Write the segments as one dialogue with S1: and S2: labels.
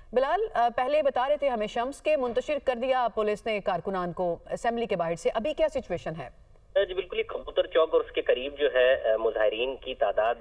S1: बिलाल, पहले बता रहे थे हमें शम्स के मुंतशिर कर दिया पुलिस ने कारकुनान को असेंबली के बाहर से, अभी क्या सिचुएशन है?
S2: जी बिल्कुल, ये कबूतर चौक और उसके करीब जो है मुजाहिरीन की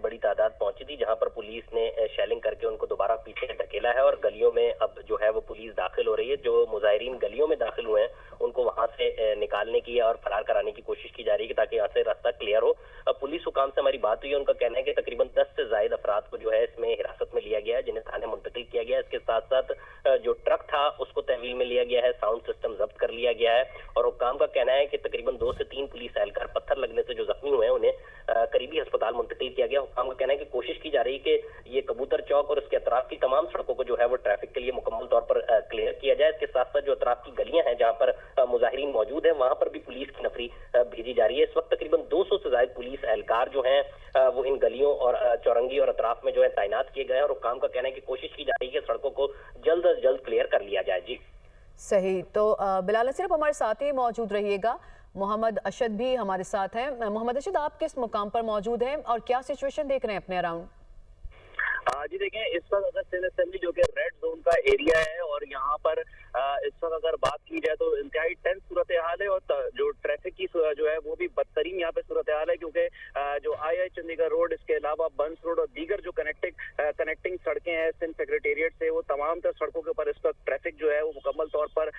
S2: बड़ी तादाद पहुंची थी, जहां पर पुलिस ने शेलिंग करके उनको दोबारा पीछे ढकेला है और गलियों में अब जो है वो पुलिस दाखिल हो रही है। जो मुजाहिरीन गलियों में दाखिल हुए हैं उनको वहां से निकालने की और फरार कराने की कोशिश की जा रही है ताकि यहाँ से रास्ता क्लियर हो। पुलिस हुकाम से हमारी बात हुई है, उनका कहना है कि तकरीबन 10 से ज्यादा अफराद को जो है इसमें हिरासत में लिया गया है, जिन्हें थाने मुंतकिल किया गया है। इसके साथ साथ जो ट्रक था उसको तहवील में लिया गया है, साउंड सिस्टम जब्त कर लिया गया है और हुकाम का कहना है कि तकरीबन 2 से 3 पुलिस एहलकार पत्थर लगने से जो जख्मी हुए हैं उन्हें करीबी अस्पताल मुंतकिल किया गया। हुकाम का कहना है कि कोशिश की जा रही है कि ये कबूतर चौक और उसके अतराफ की तमाम सड़कों को जो है वो ट्रैफिक के लिए मुकम्मल तौर पर क्लियर किया जाए। इसके साथ साथ जो अतराफ की गलियां हैं जहां पर मुजाहिरीन मौजूद है वहां पर भी पुलिस की नफरी भेजी जा रही है। इस वक्त तकरीबन 200 से ज्यादा पुलिस एहलकार जो हैं वो इन गलियों और चौरंगी और अतराफ में जो है तैनात किए गए हैं और हुकाम का कहना है कि कोशिश की जा रही है कि सड़कों को जल्द अज जल्द क्लियर कर लिया जाए। जी
S1: सही, तो बिलाल सिर्फ हमारे साथ ही मौजूद रहिएगा। मोहम्मद अशद भी हमारे साथ हैं। मोहम्मद अशद, आप किस मुकाम पर मौजूद हैं और क्या सिचुएशन देख रहे हैं अपने अराउंड?
S3: जी देखें, इस वक्त अगर सिंध असेंबली जो कि रेड जोन का एरिया है और यहाँ पर इस वक्त अगर बात की जाए तो इंतहाई टेंस सूरत हाल है और जो ट्रैफिक की जो है वो भी बदतरीन यहाँ पे सूरत हाल है, क्योंकि जो आई चंडीगढ़ रोड, इसके अलावा बंस रोड और दीगर जो कनेक्टिंग सड़कें हैं सिंध सेक्रेटेरिएट से, वो तमाम तर सड़कों के ऊपर इस वक्त ट्रैफिक जो है वो मुकम्मल तौर पर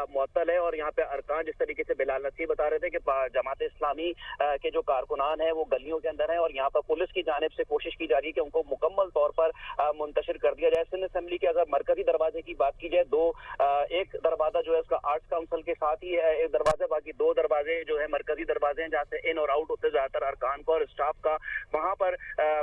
S3: मुअत्तल है। और यहाँ पे अरकान जिस तरीके से बिलाल नसीर बता रहे थे कि जमात इस्लामी के जो कारकुनान है वो गलियों के अंदर है और यहाँ पर पुलिस की जानिब से कोशिश की जा रही है कि उनको मुकम्मल तौर पर मुंतशिर कर दिया जाए। सिंध असेंबली के अगर मरकजी दरवाजे की बात की जाए, एक दरवाजा जो है उसका आर्ट्स काउंसिल के साथ ही है एक दरवाजा, बाकी 2 दरवाजे जो है मरकजी दरवाजे हैं जहाँ से इन और आउट होते ज्यादातर अरकान को और स्टाफ का, वहां पर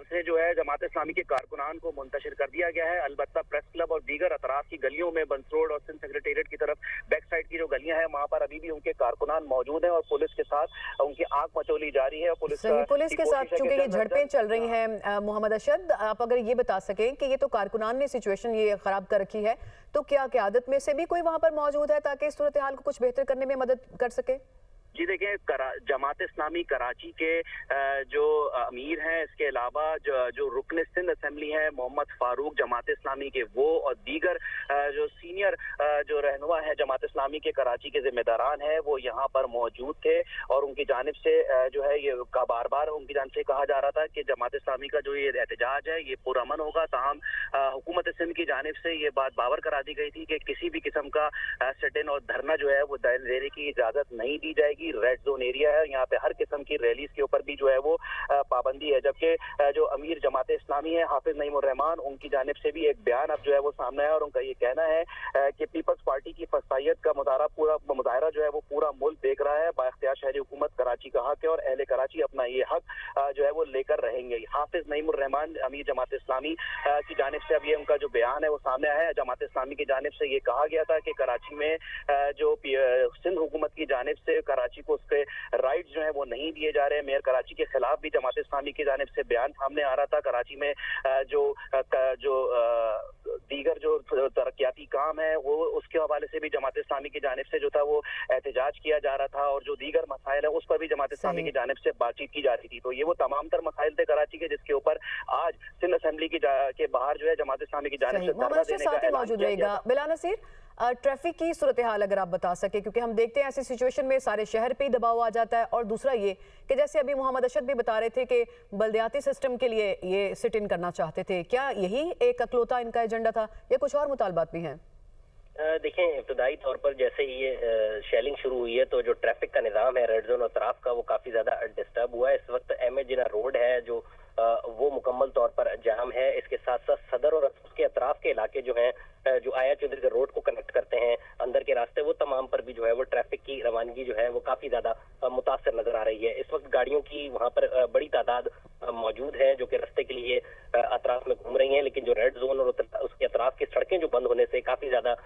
S3: से जो है जमात इस्लामी के कारकुनान को मुंतशिर कर दिया गया है। अलबत्ता प्रेस क्लब और दीगर अतराफ की गलियों में बंस रोड और सिंध सेक्रेटेरिएट की तरफ बैक साइड की जो गलियां हैं वहां पर अभी भी उनके कारकुनान मौजूद हैं और पुलिस के साथ उनकी आंख मचोली जा रही है।
S1: पुलिस के साथ चूंकि ये झड़पें चल रही हैं, मोहम्मद अशद आप अगर ये बता सकें कि ये तो कारकुनान ने सिचुएशन ये खराब कर रखी है, तो क्या क़यादत में से भी कोई वहां पर मौजूद है ताकि इस सूरत हाल को कुछ बेहतर करने में मदद कर सके?
S3: जी देखिए, जमात इस्लामी कराची के जो अमीर हैं, इसके अलावा जो रुकन सिंध असेंबली है मोहम्मद फारूक जमात इस्लामी के, वो और दीगर जो सीनियर जो रहनुमा है जमात इस्लामी के कराची के जिम्मेदारान हैं वो यहाँ पर मौजूद थे और उनकी जानिब से जो है ये बार बार उनकी जानिब से कहा जा रहा था कि जमात इस्लामी का जो ये एहतजाज है ये पुरअमन होगा। ताहम हुकूमत सिंध की जानिब से ये बात बावर करा दी गई थी कि किसी भी किस्म का सिट इन और धरना जो है वो देने की इजाजत नहीं दी जाएगी। रेड जोन एरिया है, यहाँ पे हर किस्म की रैलीज के ऊपर भी जो है वो पाबंदी है। जबकि जो अमीर जमात इस्लामी है हाफिज नईमुर रहमान, उनकी जानिब से भी एक बयान अब जो है वो सामने आया और उनका ये कहना है कि पीपल्स पार्टी की फसाइयत का मुजाहरा जो है वो पूरा मुल्क देख रहा है। बाइख्तियार शहरी हुकूमत कराची का हक है और अहले कराची अपना ये हक जो है वो लेकर रहेंगे। हाफिज नईमुर रहमान अमीर जमात इस्लामी की जानिब से अब ये उनका जो बयान है वो सामने आया है। जमात इस्लामी की जानिब से ये कहा गया था कि कराची में जो सिंध हुकूमत की जानिब से कराची को उसके राइट्स जो है वो नहीं दिए जा रहे हैं। मेयर कराची के खिलाफ भी जमात इस्लामी की जानिब से बयान सामने आ रहा था। कराची में जो दीगर जो तरक्याती काम है वो उसके हवाले से भी जमात इस्लामी की जानिब से जो था वो एहतजाज किया जा रहा था और जो दीगर मसाइल है उस पर भी जमात इस्लामी की जानिब से बातचीत की जा रही थी। तो ये वो तमाम तर मसाइल थे कराची के जिसके ऊपर आज सिंध असेंबली के बाहर जो है जमात इस्लामी की जानिब से धरना देने का ऐलान किया गया।
S1: बिलाल नसीर, ट्रैफिक की सूरत हाल अगर आप बता सके, क्योंकि हम देखते हैं ऐसी सिचुएशन में सारे शहर पे ही दबाव आ जाता है। और दूसरा ये कि जैसे अभी मोहम्मद अशद भी बता रहे थे कि बल्दियाती सिस्टम के लिए ये सिट इन करना चाहते थे, क्या यही एक अकलौता इनका एजेंडा था या कुछ और मुतालबात भी हैं?
S2: देखें, इब्तदाई तौर पर जैसे ही ये शेलिंग शुरू हुई है तो जो ट्रैफिक का निज़ाम है रेड जोन और अतराफ का वो काफ़ी ज़्यादा डिस्टर्ब हुआ है। इस वक्त अहमद जिना रोड है जो वो मुकम्मल तौर पर जाम है। इसके साथ साथ सदर और उसके अतराफ के इलाके जो हैं जो आया चौधरी रोड को कनेक्ट करते हैं अंदर के रास्ते, वो तमाम पर भी जो है वो ट्रैफिक की रवानगी जो है वो काफ़ी ज़्यादा मुतासर नजर आ रही है। इस वक्त गाड़ियों की वहाँ पर बड़ी तादाद मौजूद है जो कि रास्ते के लिए अतराफ में घूम रही हैं, लेकिन जो रेड जोन और उसके अतराफ की सड़कें जो बंद होने से काफ़ी ज़्यादा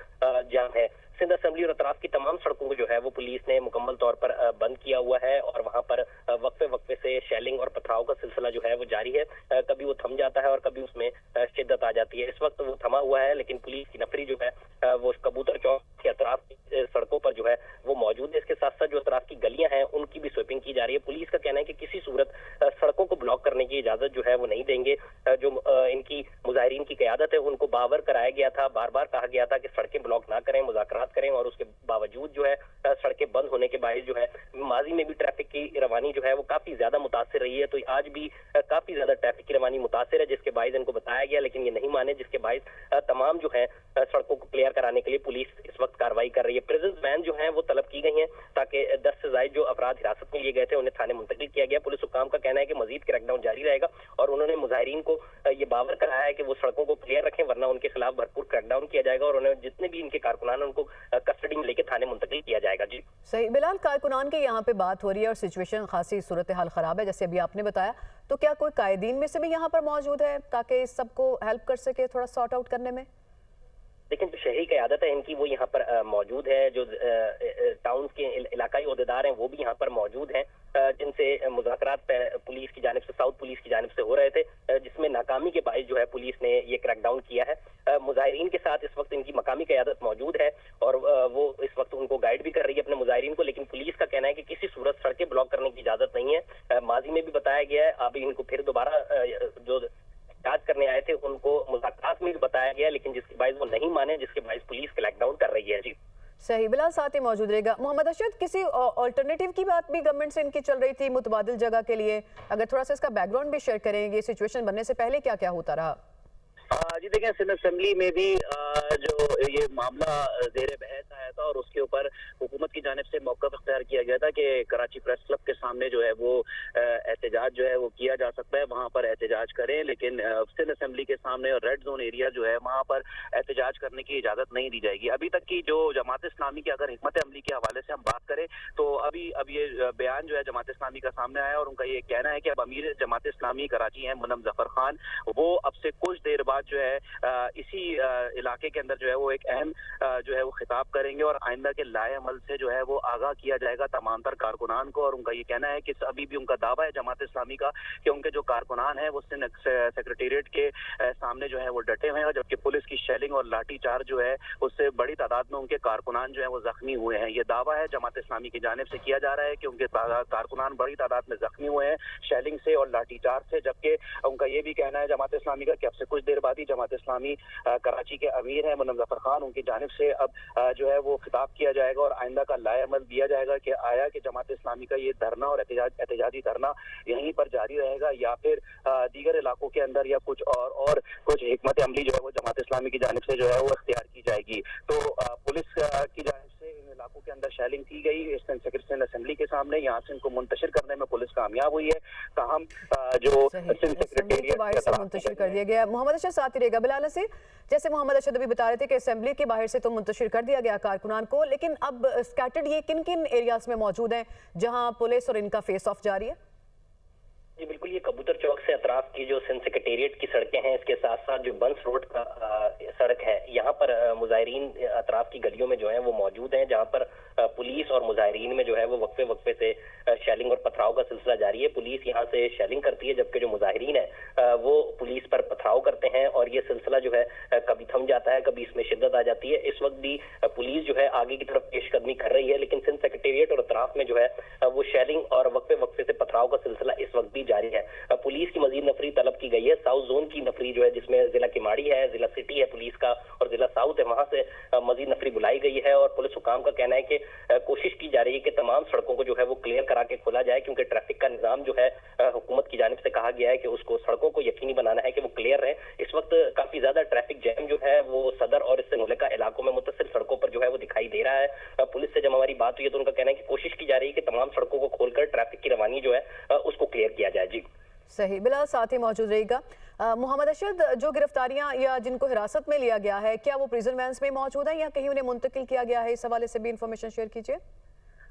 S2: जाम है। सिंध असेंबली और अतराफ की तमाम सड़कों को जो है वो पुलिस ने मुकम्मल तौर पर बंद किया हुआ है और वहाँ पर वक्फे से शेलिंग और पथराव का सिलसिला जो है वो जारी है। कभी वो थम जाता है और कभी उसमें शिद्दत आ जाती है। इस वक्त वो थमा हुआ है, लेकिन पुलिस की नफरी जो है वो कबूतर चौक के अतराफ की सड़कों पर जो है वो मौजूद है। इसके साथ साथ जो अतराफ की गलियां हैं उनकी भी स्वीपिंग की जा रही है। पुलिस का कहना है कि किसी सूरत सड़कों को ब्लॉक करने की इजाजत जो है वो नहीं देंगे। जो इनकी मुजाहिरीन की क़यादत है उनको बावर कराया गया था, बार बार कहा गया था कि सड़कें ब्लॉक ना करें, मुज़ाकरात करें, और उसके बावजूद जो है सड़कें बंद होने के बायस जो है माजी में भी ट्रैफिक की रवानी जो है वो काफी ज्यादा मुतासिर रही है। तो आज भी काफी ज्यादा ट्रैफिक की रवानी मुतासिर है, जिसके बायस इनको बताया गया, लेकिन ये नहीं माने, जिसके बायस तमाम जो है सड़कों को क्लियर कराने के लिए पुलिस इस वक्त कार्रवाई कर रही है। प्रिजन वैन जो है वो तलब की गई है ताकि 10 से ज्यादा जो अपराध हिरासत में लिए गए थे उन्हें थाने मुंतकिल किया गया। पुलिस हुक्काम का कहना है कि मजीद क्रैकडाउन जारी रहेगा और उन्होंने मुजाहिरीन को ये बावर कराया है कि वो सड़कों को क्लियर रखें, वरना उनके खिलाफ भरपूर क्रैकडाउन किया जाएगा और उन्हें जितने भी इनके कारकुनान उनको कस्टडी में लेकर थाने मुंतकिल किया जाएगा। जी
S1: सही। बिलाल, कारकुनान के यहाँ पे बात हो रही है और सिचुएशन खासी सूरत हाल खराब है जैसे अभी आपने बताया, तो क्या कोई कायदीन में से भी यहाँ पर मौजूद है ताकि इस सबको हेल्प कर सके थोड़ा सॉर्ट आउट करने में?
S2: लेकिन जो शहरी क़यादत है इनकी वो यहाँ पर मौजूद है, जो टाउन के इलाकाई ओहदेदार हैं वो भी यहाँ पर मौजूद हैं, जिनसे मुज़ाकरात पुलिस की जानिब से, साउथ पुलिस की जानिब से हो रहे थे, जिसमें नाकामी के बायस जो है पुलिस ने ये क्रैकडाउन किया है। मुजाहिरीन के साथ इस वक्त इनकी मकामी क़यादत मौजूद है और वो इस वक्त उनको गाइड भी कर रही है अपने मुजाहिरीन को, लेकिन पुलिस का कहना है कि किसी सूरत सड़कें ब्लॉक करने की इजाज़त नहीं है। माजी में भी बताया गया है, अभी इनको फिर दोबारा जो जांच करने आए थे उनको मुज़ाकरात में भी बताया गया, लेकिन जिसके बायस वो नहीं माने, जिसके बायस पुलिस क्रैकडाउन कर रही है। जी
S1: सही। बिलाल साथ ही मौजूद रहेगा। मोहम्मद अरशद, किसी ऑल्टरनेटिव की बात भी गवर्नमेंट से इनकी चल रही थी मुतबादिल जगह के लिए? अगर थोड़ा सा इसका बैकग्राउंड भी शेयर करें, ये सिचुएशन बनने से पहले क्या क्या होता रहा?
S3: जी देखें, सिंध असेंबली में भी जो ये मामला ज़ेर बहस आया था और उसके ऊपर हुकूमत की जानिब से मौक़िफ़ इख्तियार किया गया था कि कराची प्रेस क्लब के सामने जो है वो एहतजाज जो है वो किया जा सकता है, वहाँ पर एहतजाज करें, लेकिन सिंध असेंबली के सामने और रेड जोन एरिया जो है वहाँ पर एहतजाज करने की इजाज़त नहीं दी जाएगी। अभी तक की जो जमात इस्लामी की अगर हिकमत अमली के हवाले से हम बात करें तो अब ये बयान जो है जमात इस्लामी का सामने आया और उनका ये कहना है कि अब अमीर जमात इस्लामी कराची हैं मुनम जफर खान, वो अब से कुछ देर बाद जो है इसी इलाके के अंदर जो है वो एक अहम जो है वो खिताब करेंगे और आइंदा के लाए अमल से जो है वो आगाह किया जाएगा तमाम तर कारकुनान को। और उनका ये कहना है कि अभी भी उनका दावा है जमात इस्लामी का कि उनके जो कारकुनान हैं वो सेक्रेटेरिएट के सामने जो है वो डटे हुए हैं, जबकि पुलिस की शेलिंग और लाठी चार्ज जो है उससे बड़ी तादाद में उनके कारकुनान जो है वो जख्मी हुए हैं। ये दावा है जमात इस्लामी की जानिब से किया जा रहा है कि उनके कारकुनान बड़ी तादाद में जख्मी हुए हैं शेलिंग से और लाठी चार्ज से, जबकि उनका ये भी कहना है जमात इस्लामी का कि अब से कुछ देर बाद ही जमात इस्लामी कराची के अमीर हैं मुनम जफर खान, उनकी जानिब से अब जो है वो खिताब किया जाएगा और आइंदा का लाए अमल दिया जाएगा कि आया कि जमात इस्लामी का ये धरना और एहतजाजी धरना यहीं पर जारी रहेगा या फिर दीगर इलाकों के अंदर या कुछ और कुछ हिकमत अमली जो है वो जमात इस्लामी की जानिब से जो है वो इख्तियार की जाएगी। तो पुलिस की जानिब से इन इलाकों के अंदर शेलिंग की गई सिंध असेंबली के सामने, यहाँ से इनको मुंतशिर करने में पुलिस कामयाब हुई है। ताहम जो
S1: मुंतशिर कर दिया गया। मोहम्मद अरशद साथ ही रहेगा। बिलाल नसीर, जैसे मोहम्मद अरशद अभी बता रहे थे कि असेंबली के बाहर से तो मुंतशिर कर दिया गया कारकुनान को, लेकिन अब स्कैटर्ड ये किन किन एरियाज में मौजूद हैं जहां पुलिस और इनका फेस ऑफ जारी है?
S2: जी बिल्कुल, ये कबूतर चौक से अतराफ की जो सिंध सेक्रेटेरिएट की सड़कें हैं, इसके साथ साथ जो बंस रोड का सड़क है, यहाँ पर मुजाहिरीन अतराफ की गलियों में जो है वो मौजूद हैं, जहाँ पर पुलिस और मुजाहिरीन में जो है वो वक्फे वक्फे से शेलिंग और पथराव का सिलसिला जारी है। पुलिस यहाँ से शेलिंग करती है जबकि जो मुजाहिरीन है वो पुलिस पर पथराव करते हैं और ये सिलसिला जो है कभी थम जाता है, कभी इसमें शिद्दत आ जाती है। इस वक्त भी पुलिस जो है आगे की तरफ पेशकदमी कर रही है, लेकिन सिंध सेक्रेटेरिएट और अतराफ में जो है वो शेलिंग और वक्फे वक्फे से पथराव का सिलसिला इस वक्त भी जारी है। पुलिस की मजीद नफरी तलब की गई है। साउथ जोन की नफरी जो है, जिसमें जिला किमाड़ी है, जिला सिटी है पुलिस का और जिला साउथ है, वहां से मजीद नफरी बुलाई गई है और पुलिस हुकाम का कहना है कि कोशिश की जा रही है कि तमाम सड़कों को जो है वो क्लियर करा के खोला जाए, क्योंकि ट्रैफिक का निजाम जो है हुकूमत की जानिब से कहा गया है कि उसको सड़कों को यकीनी बनाना है कि वो क्लियर रहे। इस वक्त काफी ज्यादा ट्रैफिक जैम जो है वो सदर और इससे मुल्का इलाकों में मुतसिल सड़कों पर जो है वो दिखाई दे रहा है। पुलिस से जब हमारी बात हुई है तो उनका कहना है कि कोशिश की जा रही है कि तमाम सड़कों को खोलकर ट्रैफिक की रवानी जो है उसको क्लियर किया जाए। जी
S1: सही। बिलाल साथ ही मौजूद रहेगा। मोहम्मद अरशद, जो गिरफ्तारियां या जिनको हिरासत में लिया गया है, क्या वो प्रिजन वैन्स में मौजूद है या कहीं उन्हें मुंतकिल किया गया है? इस हवाले से भी इंफॉर्मेशन शेयर कीजिए।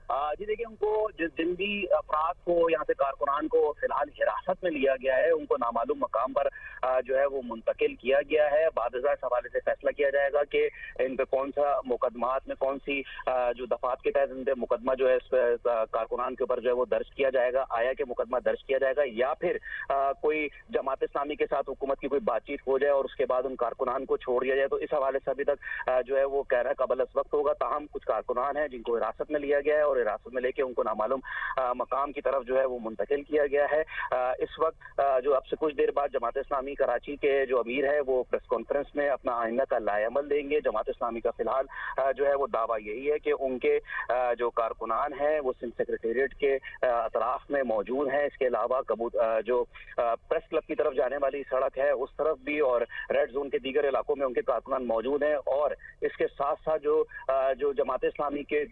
S3: जी देखिए, उनको जिन भी अफराद को यहाँ से कारकुनान को फिलहाल हिरासत में लिया गया है उनको नामालूम मकाम पर जो है वो मुंतकिल किया गया है। बाद इस हवाले से फैसला किया जाएगा कि इन पे कौन सा मुकदमात में कौन सी जो दफात के तहत इन पे मुकदमा जो है इस कारकुनान के ऊपर जो है वो दर्ज किया जाएगा, आया कि मुकदमा दर्ज किया जाएगा, या फिर कोई जमात इस्लामी के साथ हुकूमत की कोई बातचीत हो जाए और उसके बाद उन कारकुनान को छोड़ दिया जाए। तो इस हवाले से अभी तक जो है वो कहना कबल अस वक्त होगा। ताहम कुछ कारकुनान हैं जिनको हिरासत में लिया गया है और हिरासत में लेके उनको नामालूम मकाम की तरफ जो है वो मुंतकिल किया गया है। इस वक्त जो अब से कुछ देर बाद जमात इस्लामी कराची के जो अमीर है वो प्रेस कॉन्फ्रेंस में अपना आइंदा का लाएअमल देंगे। जमात इस्लामी का फिलहाल जो है वो दावा यही है कि उनके जो कारकुनान हैं वो सिंध सेक्रेटेरिएट के अतराफ में मौजूद हैं। इसके अलावा जो प्रेस क्लब की तरफ जाने वाली सड़क है उस तरफ भी और रेड जोन के दीगर इलाकों में उनके कारकुनान मौजूद हैं। और इसके साथ साथ जो जमात इस्लामी के